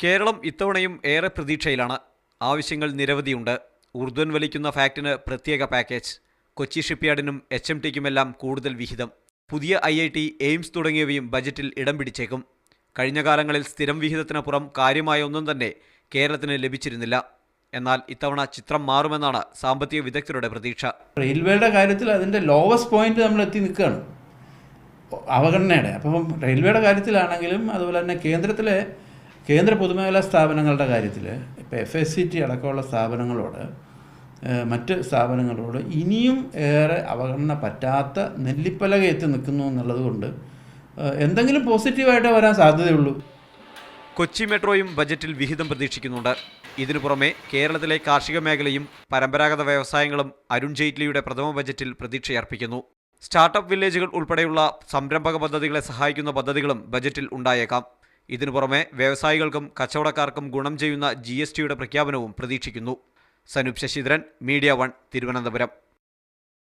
കേരളം ഇത്തവണയും ഏറെ പ്രതീക്ഷയിലാണ്. ആവശ്യങ്ങൾ നിരവധിയുണ്ട്. ഊർധ്വൻ വലിക്കുന്ന ഫാക്ടിന് പ്രത്യേക പാക്കേജ്, കൊച്ചി ഷിപ്പ്യാർഡിനും HMTക്കുമെല്ലാം കൂടുതൽ വിഹിതം, പുതിയ IIT, എയിംസ് തുടങ്ങിയവയും ബജറ്റിൽ ഇടം പിടിച്ചേക്കും. കഴിഞ്ഞ കാലങ്ങളിൽ സ്ഥിരം വിഹിതത്തിനപ്പുറം കാര്യമായ ഒന്നും തന്നെ കേരളത്തിന് ലഭിച്ചിരുന്നില്ല. എന്നാൽ ഇത്തവണ ചിത്രം മാറുമെന്നാണ് സാമ്പത്തിക വിദഗ്ധരുടെ പ്രതീക്ഷ. റെയിൽവേയുടെ കാര്യത്തിൽ അതിൻ്റെ ലോവസ്റ്റ് പോയിന്റ് നമ്മൾ എത്തി നിൽക്കുകയാണ്, അവഗണനയുടെ. അപ്പം റെയിൽവേയുടെ കാര്യത്തിലാണെങ്കിലും അതുപോലെ തന്നെ കേന്ദ്ര പൊതുമേഖലാ സ്ഥാപനങ്ങളുടെ കാര്യത്തിൽ ഇപ്പോൾ FSCT അടക്കമുള്ള സ്ഥാപനങ്ങളോട്, മറ്റ് സ്ഥാപനങ്ങളോട് ഇനിയും ഏറെ അവഗണന പറ്റാത്ത നെല്ലിപ്പലക എത്തി നിൽക്കുന്നു എന്നുള്ളത് കൊണ്ട് എന്തെങ്കിലും പോസിറ്റീവായിട്ടേ വരാൻ സാധ്യതയുള്ളൂ. കൊച്ചി മെട്രോയും ബജറ്റിൽ വിഹിതം പ്രതീക്ഷിക്കുന്നുണ്ട്. ഇതിനു പുറമെ കേരളത്തിലെ കാർഷിക മേഖലയും പരമ്പരാഗത വ്യവസായങ്ങളും അരുൺ ജെയ്റ്റ്ലിയുടെ പ്രഥമ ബജറ്റിൽ പ്രതീക്ഷയർപ്പിക്കുന്നു. സ്റ്റാർട്ടപ്പ് വില്ലേജുകൾ ഉൾപ്പെടെയുള്ള സംരംഭക പദ്ധതികളെ സഹായിക്കുന്ന പദ്ധതികളും ബജറ്റിൽ ഉണ്ടായേക്കാം. ഇതിനു പുറമെ വ്യവസായികൾക്കും കച്ചവടക്കാർക്കും ഗുണം ചെയ്യുന്ന GSTയുടെ പ്രഖ്യാപനവും പ്രതീക്ഷിക്കുന്നു. സനൂപ് ശശിധരൻ, മീഡിയ 1, തിരുവനന്തപുരം.